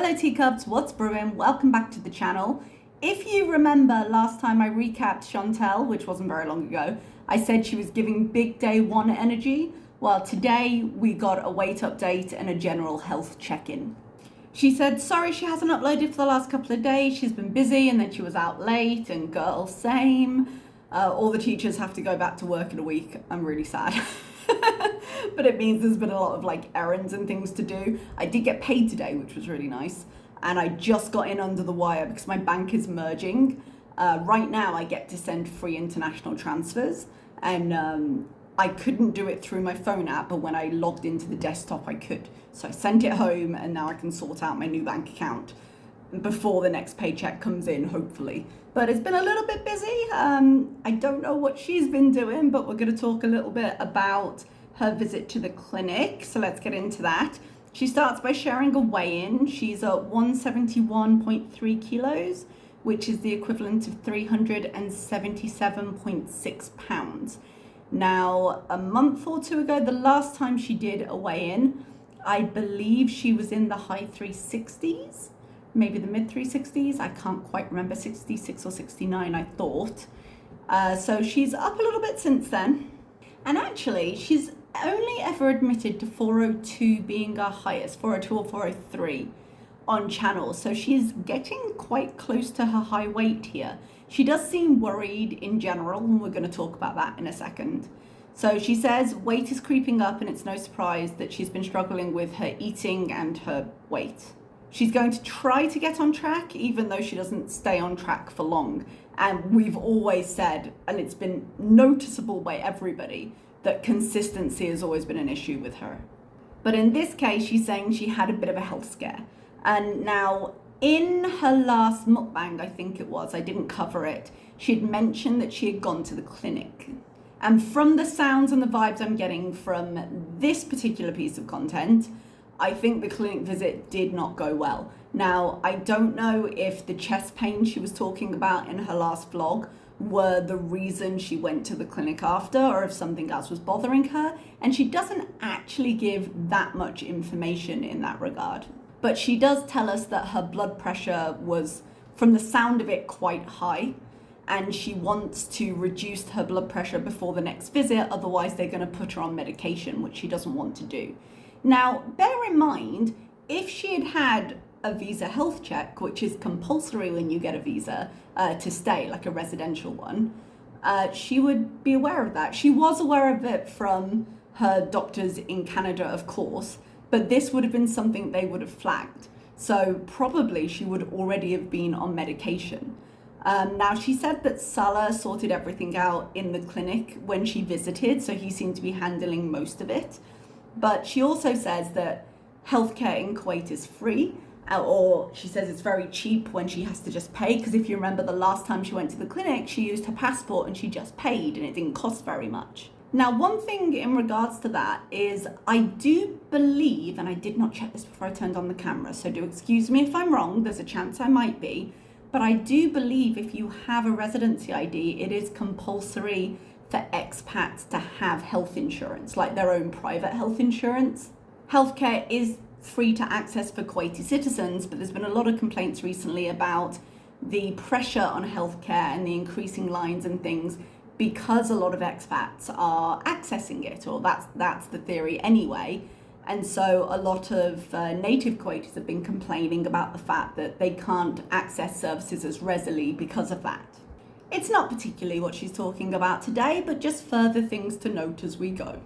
Hello teacups, what's brewing? Welcome back to the channel. If you remember last time I recapped Chantal, which wasn't very long ago, I said she was giving big day one energy. Well, today we got a weight update and a general health check-in. She said sorry she hasn't uploaded for the last couple of days, she's been busy, and then she was out late, and girl, same. All the teachers have to go back to work in a week. I'm really sad. But it means there's been a lot of errands and things to do. I did get paid today, which was really nice. And I just got in under the wire because my bank is merging. Right now I get to send free international transfers, and I couldn't do it through my phone app, but when I logged into the desktop I could. So I sent it home, and now I can sort out my new bank account before the next paycheck comes in, hopefully. But it's been a little bit busy. I don't know what she's been doing, but we're going to talk a little bit about her visit to the clinic. So let's get into that. She starts by sharing a weigh-in. She's at 171.3 kilos, which is the equivalent of 377.6 pounds. Now, a month or two ago, the last time she did a weigh-in, I believe she was in the high 360s. Maybe the mid 360s, I can't quite remember, 66 or 69 I thought. So she's up a little bit since then. And actually, she's only ever admitted to 402 being her highest, 402 or 403 on channel. So she's getting quite close to her high weight here. She does seem worried in general, and we're going to talk about that in a second. So she says weight is creeping up, and it's no surprise that she's been struggling with her eating and her weight. She's going to try to get on track, even though she doesn't stay on track for long. And we've always said, and it's been noticeable by everybody, that consistency has always been an issue with her. But in this case, she's saying she had a bit of a health scare. And now, in her last mukbang, I think it was, I didn't cover it, she had mentioned that she had gone to the clinic. And from the sounds and the vibes I'm getting from this particular piece of content, I think the clinic visit did not go well. Now, I don't know if the chest pain she was talking about in her last vlog were the reason she went to the clinic after, or if something else was bothering her, and she doesn't actually give that much information in that regard. But she does tell us that her blood pressure was, from the sound of it, quite high, and she wants to reduce her blood pressure before the next visit, otherwise they're going to put her on medication, which she doesn't want to do. Now, bear in mind, if she had had a visa health check, which is compulsory when you get a visa to stay, like a residential one, she would be aware of that. She was aware of it from her doctors in Canada, of course, but this would have been something they would have flagged. So probably she would already have been on medication. Now, she said that Salah sorted everything out in the clinic when she visited, so he seemed to be handling most of it. But she also says that healthcare in Kuwait is free, or she says it's very cheap when she has to just pay, because if you remember the last time she went to the clinic, she used her passport and she just paid and it didn't cost very much. Now, one thing in regards to that is I do believe, and I did not check this before I turned on the camera, so do excuse me if I'm wrong, there's a chance I might be, but I do believe if you have a residency ID, it is compulsory for expats to have health insurance, like their own private health insurance. Healthcare is free to access for Kuwaiti citizens, but there's been a lot of complaints recently about the pressure on healthcare and the increasing lines and things because a lot of expats are accessing it, or that's the theory anyway. And so a lot of native Kuwaitis have been complaining about the fact that they can't access services as readily because of that. It's not particularly what she's talking about today, but just further things to note as we go.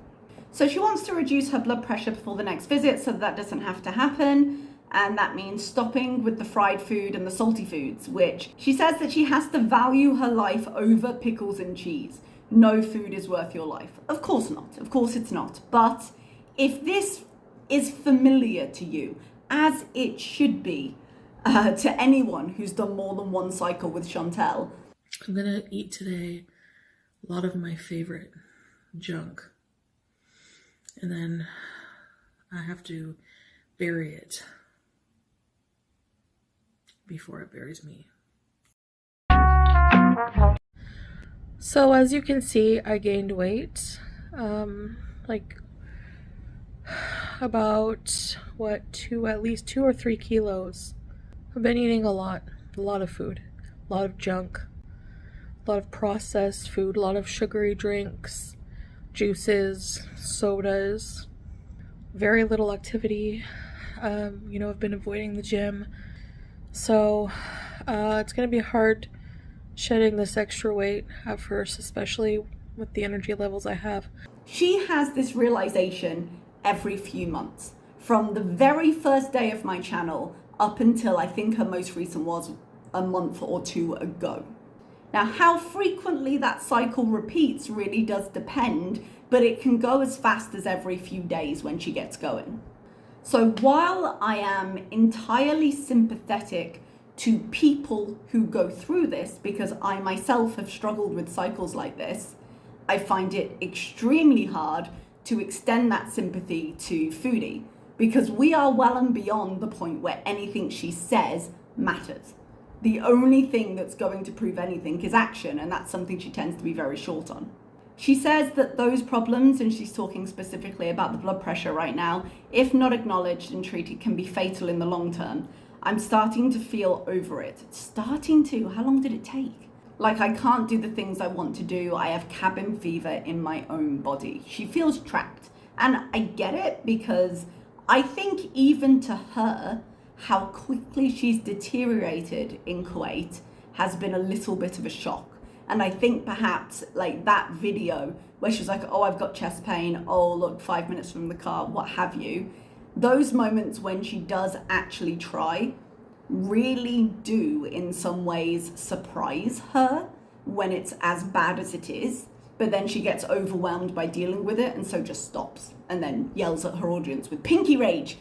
So she wants to reduce her blood pressure before the next visit so that doesn't have to happen. And that means stopping with the fried food and the salty foods, which she says that she has to value her life over pickles and cheese. No food is worth your life. Of course not. Of course it's not. But if this is familiar to you, as it should be to anyone who's done more than one cycle with Chantal, I'm gonna eat today a lot of my favorite junk, and then I have to bury it before it buries me. So as you can see, I gained weight. about, at least 2 or 3 kilos. I've been eating a lot of food, a lot of junk, a lot of processed food, a lot of sugary drinks, juices, sodas, very little activity. I've been avoiding the gym. So it's going to be hard shedding this extra weight at first, especially with the energy levels I have. She has this realization every few months. From the very first day of my channel up until I think her most recent was a month or two ago. Now, how frequently that cycle repeats really does depend, but it can go as fast as every few days when she gets going. So while I am entirely sympathetic to people who go through this, because I myself have struggled with cycles like this, I find it extremely hard to extend that sympathy to Foodie, because we are well and beyond the point where anything she says matters. The only thing that's going to prove anything is action, and that's something she tends to be very short on. She says that those problems, and she's talking specifically about the blood pressure right now, if not acknowledged and treated, can be fatal in the long term. I'm starting to feel over it. How long did it take? Like, I can't do the things I want to do. I have cabin fever in my own body. She feels trapped. And I get it, because I think even to her, how quickly she's deteriorated in Kuwait has been a little bit of a shock. And I think perhaps like that video where she's like, oh, I've got chest pain, oh, look, 5 minutes from the car, what have you. Those moments when she does actually try really do in some ways surprise her when it's as bad as it is. But then she gets overwhelmed by dealing with it and so just stops and then yells at her audience with pinky rage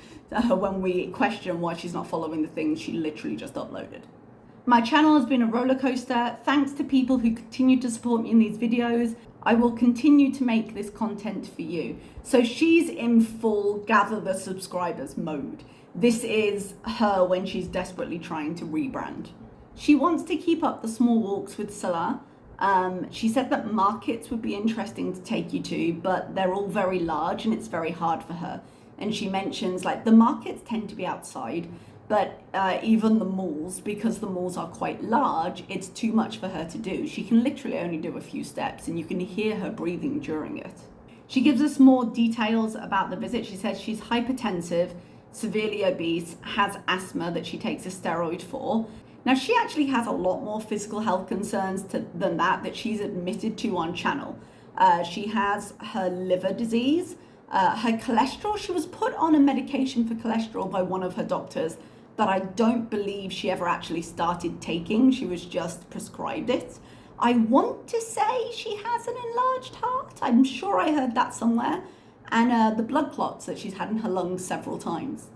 when we question why she's not following the things she literally just uploaded. My channel has been a roller coaster. Thanks to people who continue to support me in these videos. I will continue to make this content for you. So she's in full gather the subscribers mode. This is her when she's desperately trying to rebrand. She wants to keep up the small walks with Salah. She said that markets would be interesting to take you to, but they're all very large and it's very hard for her. And she mentions like the markets tend to be outside, but even the malls, because the malls are quite large, it's too much for her to do. She can literally only do a few steps and you can hear her breathing during it. She gives us more details about the visit. She says she's hypertensive, severely obese, has asthma that she takes a steroid for. Now, she actually has a lot more physical health concerns than that she's admitted to on channel. She has her liver disease, her cholesterol. She was put on a medication for cholesterol by one of her doctors that I don't believe she ever actually started taking. She was just prescribed it. I want to say she has an enlarged heart. I'm sure I heard that somewhere. And the blood clots that she's had in her lungs several times.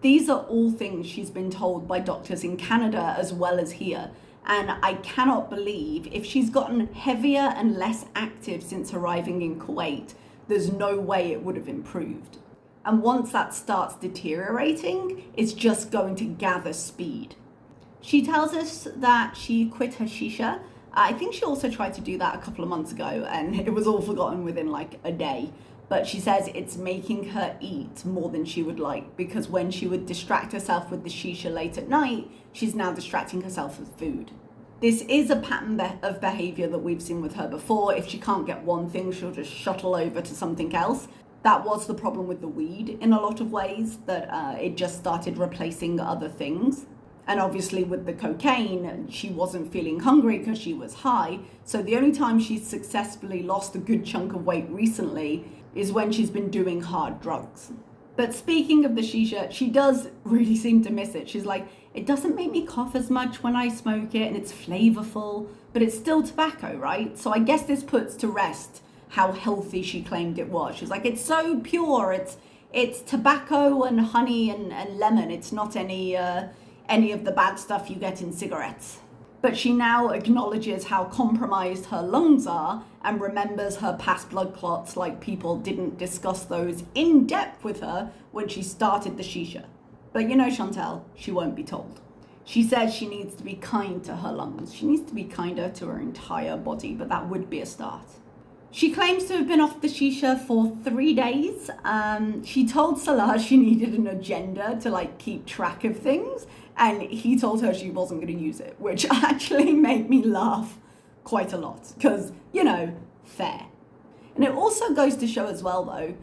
These are all things she's been told by doctors in Canada as well as here. And I cannot believe if she's gotten heavier and less active since arriving in Kuwait, there's no way it would have improved. And once that starts deteriorating, it's just going to gather speed. She tells us that she quit her shisha. I think she also tried to do that a couple of months ago and it was all forgotten within like a day. But she says it's making her eat more than she would like, because when she would distract herself with the shisha late at night, she's now distracting herself with food. This is a pattern of behavior that we've seen with her before. If she can't get one thing, she'll just shuttle over to something else. That was the problem with the weed in a lot of ways, that it just started replacing other things. And obviously with the cocaine, she wasn't feeling hungry because she was high. So the only time she's successfully lost a good chunk of weight recently is when she's been doing hard drugs. But speaking of the shisha, she does really seem to miss it. She's like, it doesn't make me cough as much when I smoke it and it's flavorful, but it's still tobacco, right? So I guess this puts to rest how healthy she claimed it was. She's like, it's so pure, it's tobacco and honey and lemon. It's not any of the bad stuff you get in cigarettes. But she now acknowledges how compromised her lungs are and remembers her past blood clots, like people didn't discuss those in depth with her when she started the shisha. But you know Chantal, she won't be told. She says she needs to be kind to her lungs. She needs to be kinder to her entire body, but that would be a start. She claims to have been off the shisha for 3 days. She told Salah she needed an agenda to like keep track of things, and he told her she wasn't going to use it, which actually made me laugh quite a lot because, you know, fair. And it also goes to show as well, though,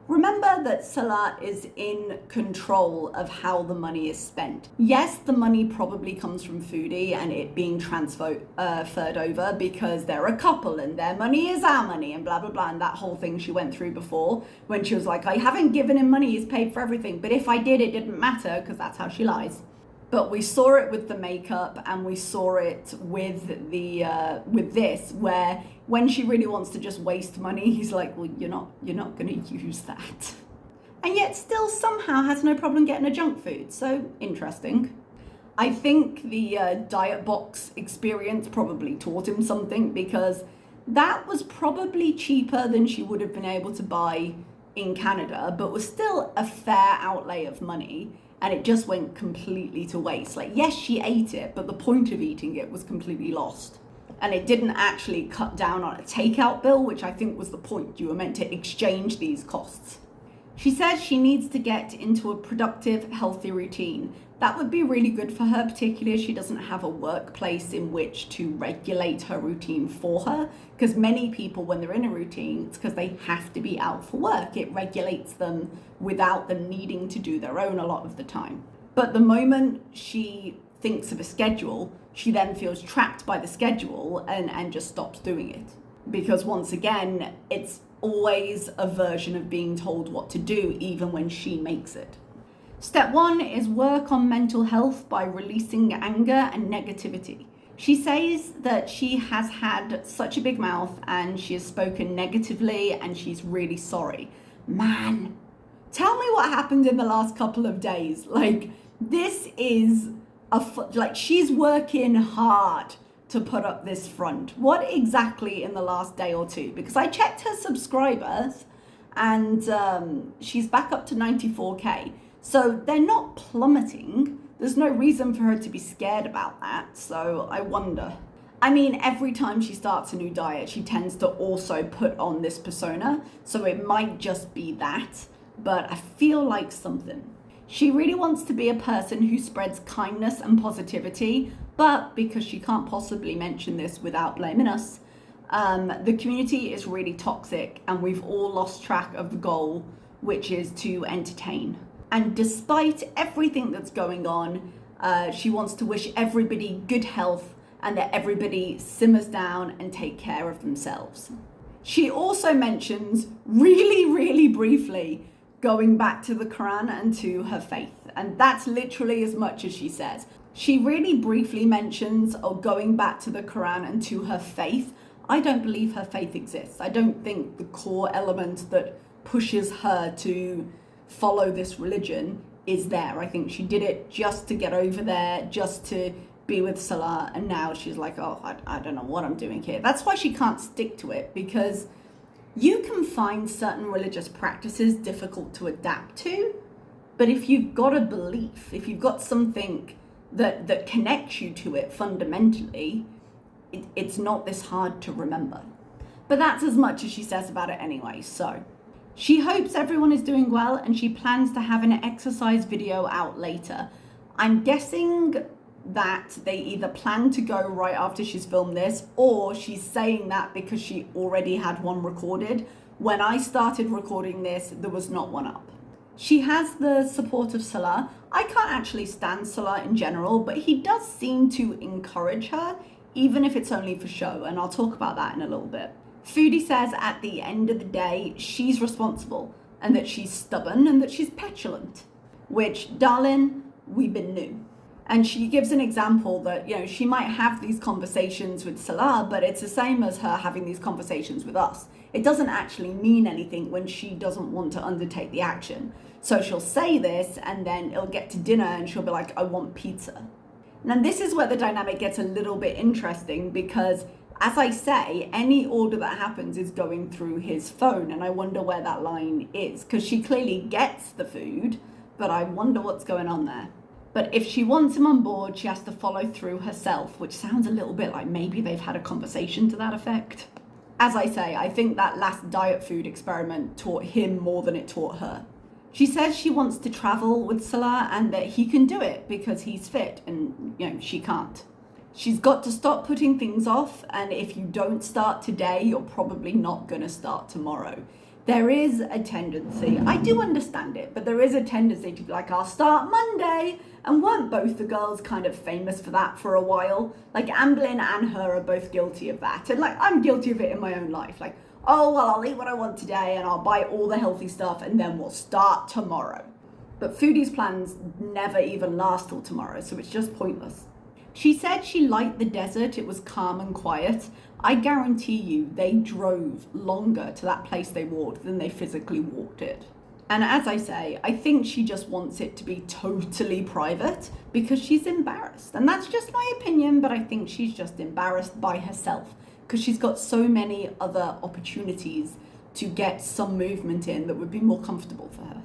remember that Salah is in control of how the money is spent. Yes, the money probably comes from Foodie and it being transferred over because they're a couple and their money is our money and blah, blah, blah. And that whole thing she went through before when she was like, I haven't given him money, he's paid for everything. But if I did, it didn't matter because that's how she lies. But we saw it with the makeup and we saw it with with this, where when she really wants to just waste money, he's like, well, you're not going to use that. And yet still somehow has no problem getting a junk food. So interesting. I think the diet box experience probably taught him something, because that was probably cheaper than she would have been able to buy in Canada, but was still a fair outlay of money. And it just went completely to waste. Like, yes, she ate it, but the point of eating it was completely lost. And it didn't actually cut down on a takeout bill, which I think was the point. You were meant to exchange these costs. She says she needs to get into a productive, healthy routine. That would be really good for her, particularly as she doesn't have a workplace in which to regulate her routine for her. Because many people, when they're in a routine, it's because they have to be out for work. It regulates them without them needing to do their own a lot of the time. But the moment she thinks of a schedule, she then feels trapped by the schedule and just stops doing it. Because once again, it's always a version of being told what to do, even when she makes it. Step 1 is work on mental health by releasing anger and negativity. She says that she has had such a big mouth and she has spoken negatively and she's really sorry. Man, tell me what happened in the last couple of days. Like, this is like, she's working hard to put up this front. What exactly in the last day or two? Because I checked her subscribers and she's back up to 94k. So they're not plummeting. There's no reason for her to be scared about that. So I wonder. I mean, every time she starts a new diet, she tends to also put on this persona. So it might just be that, but I feel like something. She really wants to be a person who spreads kindness and positivity, but because she can't possibly mention this without blaming us, the community is really toxic and we've all lost track of the goal, which is to entertain. And despite everything that's going on, she wants to wish everybody good health and that everybody simmers down and take care of themselves. She also mentions really, really briefly going back to the Quran and to her faith. And that's literally as much as she says. She really briefly mentions going back to the Quran and to her faith. I don't believe her faith exists. I don't think the core element that pushes her to follow this religion is there. I think she did it just to get over there, just to be with Salah, and now she's like, oh, I don't know what I'm doing here. That's why she can't stick to it, because you can find certain religious practices difficult to adapt to, but if you've got a belief, if you've got something that connects you to it fundamentally, it's not this hard to remember. But that's as much as she says about it anyway. So she hopes everyone is doing well and she plans to have an exercise video out later. I'm guessing that they either plan to go right after she's filmed this, or she's saying that because she already had one recorded. When I started recording this, there was not one up. She has the support of Salah. I can't actually stand Salah in general, but he does seem to encourage her, even if it's only for show, and I'll talk about that in a little bit. Foodie says at the end of the day, she's responsible and that she's stubborn and that she's petulant, which, darling, we've been new. And she gives an example that, you know, she might have these conversations with Salah, but it's the same as her having these conversations with us. It doesn't actually mean anything when she doesn't want to undertake the action. So she'll say this and then it'll get to dinner and she'll be like, I want pizza. Now this is where the dynamic gets a little bit interesting, because as I say, any order that happens is going through his phone, and I wonder where that line is, because she clearly gets the food, but I wonder what's going on there. But if she wants him on board, she has to follow through herself, which sounds a little bit like maybe they've had a conversation to that effect. As I say, I think that last diet food experiment taught him more than it taught her. She says she wants to travel with Salah and that he can do it because he's fit and, she can't. She's got to stop putting things off, and if you don't start today, you're probably not going to start tomorrow. There is a tendency, I do understand it, but there is a tendency to be like, I'll start Monday. And weren't both the girls kind of famous for that for a while? Like Amblin and her are both guilty of that. And like, I'm guilty of it in my own life. Like, oh, well, I'll eat what I want today and I'll buy all the healthy stuff and then we'll start tomorrow. But Foodie's plans never even last till tomorrow, so it's just pointless. She said she liked the desert, it was calm and quiet. I guarantee you they drove longer to that place they walked than they physically walked it. And as I say, I think she just wants it to be totally private because she's embarrassed. And that's just my opinion, but I think she's just embarrassed by herself because she's got so many other opportunities to get some movement in that would be more comfortable for her.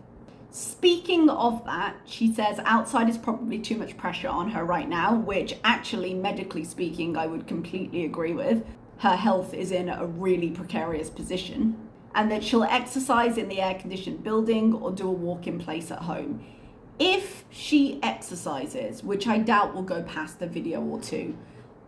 Speaking of that, she says outside is probably too much pressure on her right now, which actually, medically speaking, I would completely agree with. Her health is in a really precarious position. And that she'll exercise in the air-conditioned building or do a walk-in place at home. If she exercises, which I doubt will go past a video or two,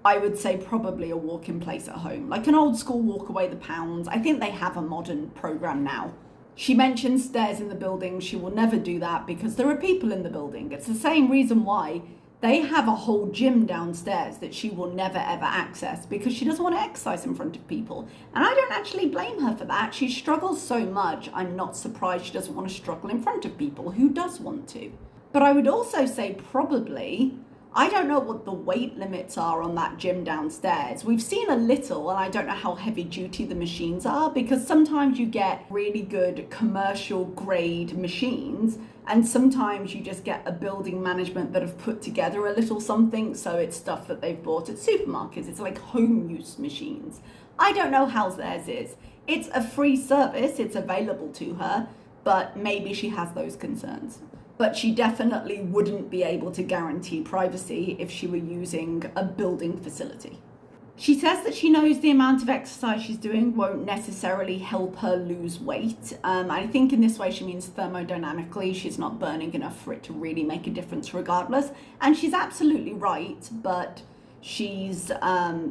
I would say probably a walk-in place at home, like an old school walk away the pounds. I think they have a modern program now. She mentions stairs in the building. She will never do that because there are people in the building. It's the same reason why they have a whole gym downstairs that she will never ever access because she doesn't want to exercise in front of people. And I don't actually blame her for that. She struggles so much. I'm not surprised she doesn't want to struggle in front of people. Who does want to? But I would also say probably, I don't know what the weight limits are on that gym downstairs. We've seen a little, and I don't know how heavy duty the machines are because sometimes you get really good commercial grade machines and sometimes you just get a building management that have put together a little something, so it's stuff that they've bought at supermarkets. It's like home use machines. I don't know how theirs is. It's a free service, it's available to her, but maybe she has those concerns. But she definitely wouldn't be able to guarantee privacy if she were using a building facility. She says that she knows the amount of exercise she's doing won't necessarily help her lose weight. I think in this way she means thermodynamically she's not burning enough for it to really make a difference regardless. And she's absolutely right, but she's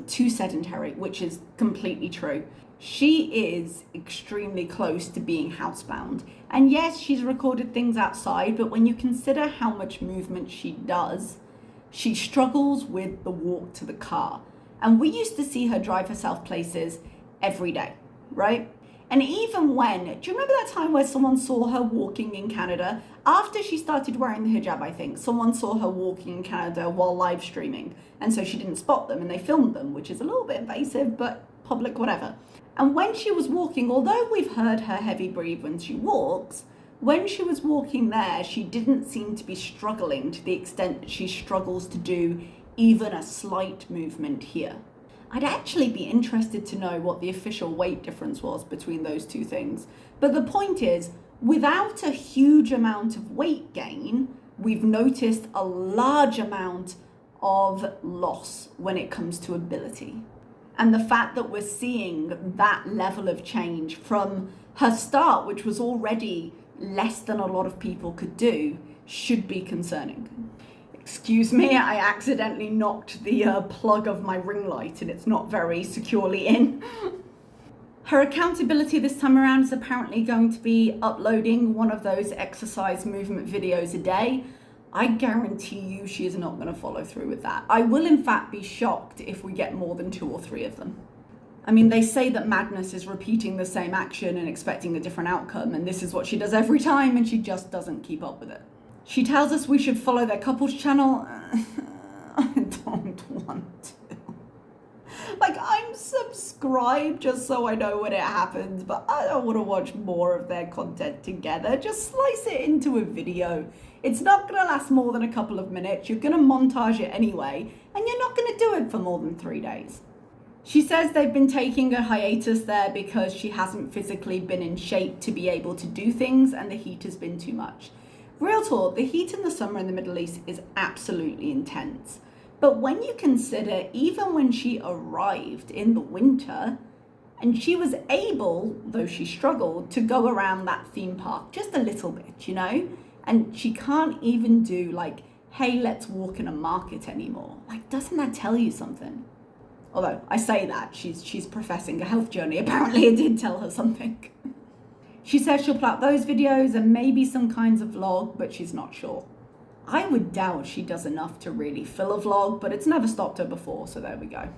too sedentary, which is completely true. She is extremely close to being housebound. And yes, she's recorded things outside, but when you consider how much movement she does, she struggles with the walk to the car. And we used to see her drive herself places every day, right? And even when, do you remember that time where someone saw her walking in Canada? After she started wearing the hijab, I think, someone saw her walking in Canada while live streaming. And so she didn't spot them and they filmed them, which is a little bit invasive, but public, whatever. And when she was walking, although we've heard her heavy breathe when she walks, when she was walking there, she didn't seem to be struggling to the extent that she struggles to do even a slight movement here. I'd actually be interested to know what the official weight difference was between those two things. But the point is, without a huge amount of weight gain, we've noticed a large amount of loss when it comes to ability. And the fact that we're seeing that level of change from her start, which was already less than a lot of people could do, should be concerning. Excuse me, I accidentally knocked the plug of my ring light and it's not very securely in. Her accountability this time around is apparently going to be uploading one of those exercise movement videos a day. I guarantee you she is not going to follow through with that. I will in fact be shocked if we get more than 2 or 3 of them. I mean, they say that madness is repeating the same action and expecting a different outcome, and this is what she does every time and she just doesn't keep up with it. She tells us we should follow their couples channel. I don't want to. Like, I'm subscribed just so I know when it happens, but I don't want to watch more of their content together. Just slice it into a video. It's not going to last more than a couple of minutes. You're going to montage it anyway, and you're not going to do it for more than 3 days. She says they've been taking a hiatus there because she hasn't physically been in shape to be able to do things, and the heat has been too much. Real talk, the heat in the summer in the Middle East is absolutely intense. But when you consider, even when she arrived in the winter, And she was able, though she struggled, to go around that theme park just a little bit, you know? And she can't even do like, hey, let's walk in a market anymore. Like, doesn't that tell you something? Although I say that, she's professing a health journey. Apparently it did tell her something. She says she'll put out those videos and maybe some kinds of vlog, but she's not sure. I would doubt she does enough to really fill a vlog, but it's never stopped her before, so there we go.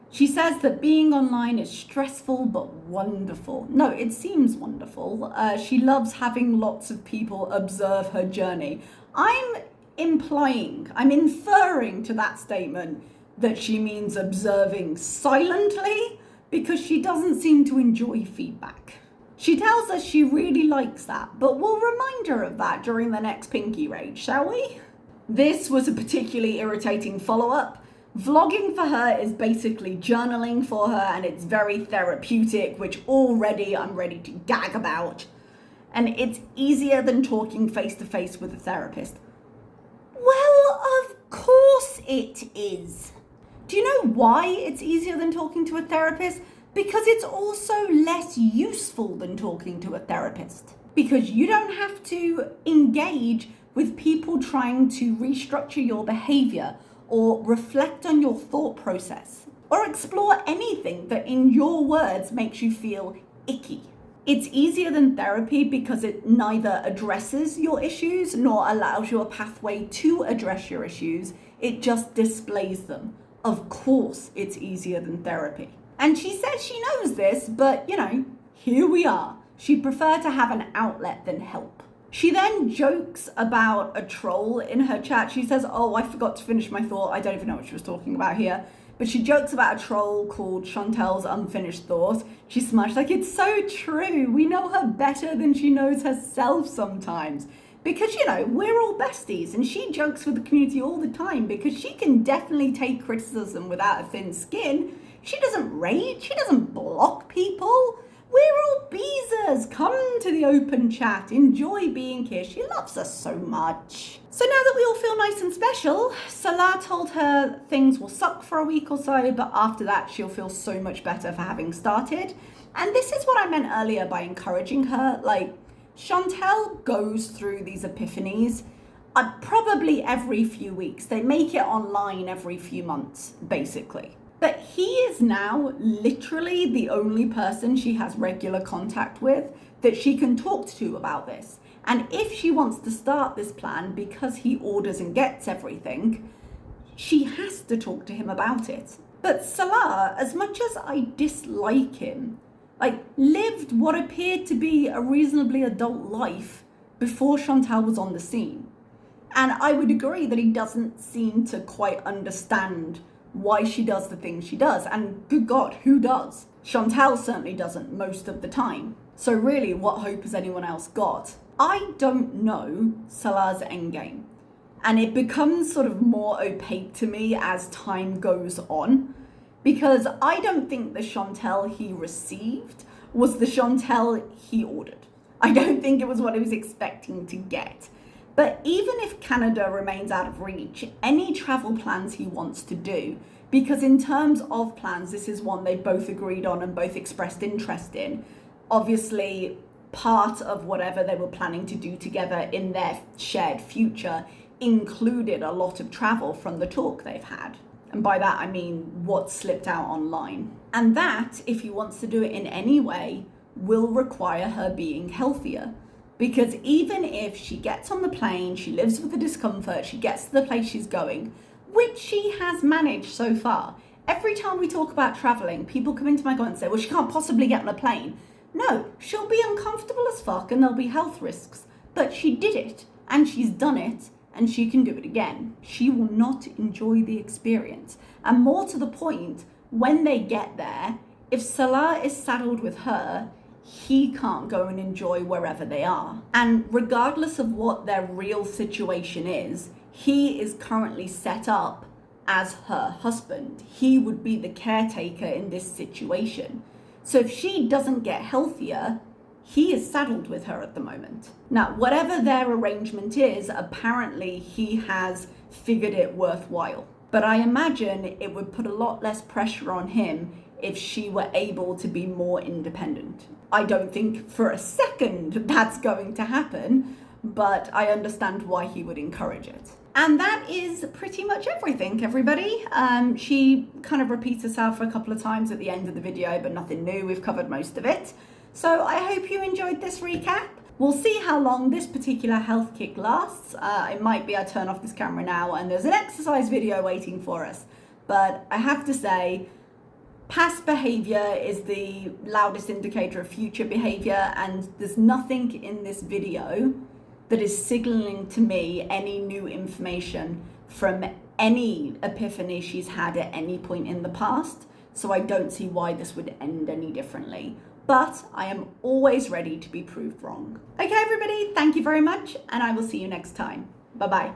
She says that being online is stressful but wonderful. No, it seems wonderful. She loves having lots of people observe her journey. I'm inferring to that statement that she means observing silently, because she doesn't seem to enjoy feedback. She tells us she really likes that, but we'll remind her of that during the next Pinky Rage, shall we? This was a particularly irritating follow-up. Vlogging for her is basically journaling for her, and it's very therapeutic, which already I'm ready to gag about. And it's easier than talking face-to-face with a therapist. Well, of course it is. Do you know why it's easier than talking to a therapist? Because it's also less useful than talking to a therapist. Because you don't have to engage with people trying to restructure your behavior or reflect on your thought process or explore anything that in your words makes you feel icky. It's easier than therapy because it neither addresses your issues nor allows you a pathway to address your issues. It just displays them. Of course, it's easier than therapy. And she says she knows this, but here we are. She'd prefer to have an outlet than help. She then jokes about a troll in her chat. She says, oh, I forgot to finish my thought. I don't even know what she was talking about here. But she jokes about a troll called Chantal's Unfinished Thought. She smashed like, it's so true. We know her better than she knows herself sometimes. Because, we're all besties, and she jokes with the community all the time because she can definitely take criticism without a thin skin. She doesn't rage. She doesn't block people. We're all beezers. Come to the open chat. Enjoy being here. She loves us so much. So now that we all feel nice and special, Salah told her things will suck for a week or so, but after that she'll feel so much better for having started. And this is what I meant earlier by encouraging her. Like, Chantal goes through these epiphanies probably every few weeks. They make it online every few months, basically. But he is now literally the only person she has regular contact with that she can talk to about this. And if she wants to start this plan because he orders and gets everything, she has to talk to him about it. But Salah, as much as I dislike him, lived what appeared to be a reasonably adult life before Chantal was on the scene. And I would agree that he doesn't seem to quite understand why she does the things she does. And good God, who does? Chantal certainly doesn't most of the time. So really, what hope has anyone else got? I don't know Salah's endgame. And it becomes sort of more opaque to me as time goes on, because I don't think the Chantal he received was the Chantal he ordered. I don't think it was what he was expecting to get. But even if Canada remains out of reach, any travel plans he wants to do, because in terms of plans, this is one they both agreed on and both expressed interest in. Obviously, part of whatever they were planning to do together in their shared future included a lot of travel from the talk they've had. And by that, I mean what slipped out online. And that, if he wants to do it in any way, will require her being healthier. Because even if she gets on the plane, she lives with the discomfort, she gets to the place she's going, which she has managed so far. Every time we talk about traveling, people come into my comment and say, well, she can't possibly get on a plane. No, she'll be uncomfortable as fuck and there'll be health risks. But she did it, and she's done it, and she can do it again. She will not enjoy the experience. And more to the point, when they get there, if Salah is saddled with her, he can't go and enjoy wherever they are. And regardless of what their real situation is, he is currently set up as her husband. He would be the caretaker in this situation. So if she doesn't get healthier, he is saddled with her at the moment. Now, whatever their arrangement is, apparently he has figured it worthwhile. But I imagine it would put a lot less pressure on him if she were able to be more independent. I don't think for a second that's going to happen, but I understand why he would encourage it. And that is pretty much everything, everybody. She kind of repeats herself a couple of times at the end of the video, but nothing new. We've covered most of it. So I hope you enjoyed this recap. We'll see how long this particular health kick lasts. It might be I turn off this camera now and there's an exercise video waiting for us. But I have to say, past behavior is the loudest indicator of future behavior, and there's nothing in this video that is signaling to me any new information from any epiphany she's had at any point in the past. So I don't see why this would end any differently. But I am always ready to be proved wrong. Okay, everybody, thank you very much, and I will see you next time. Bye-bye.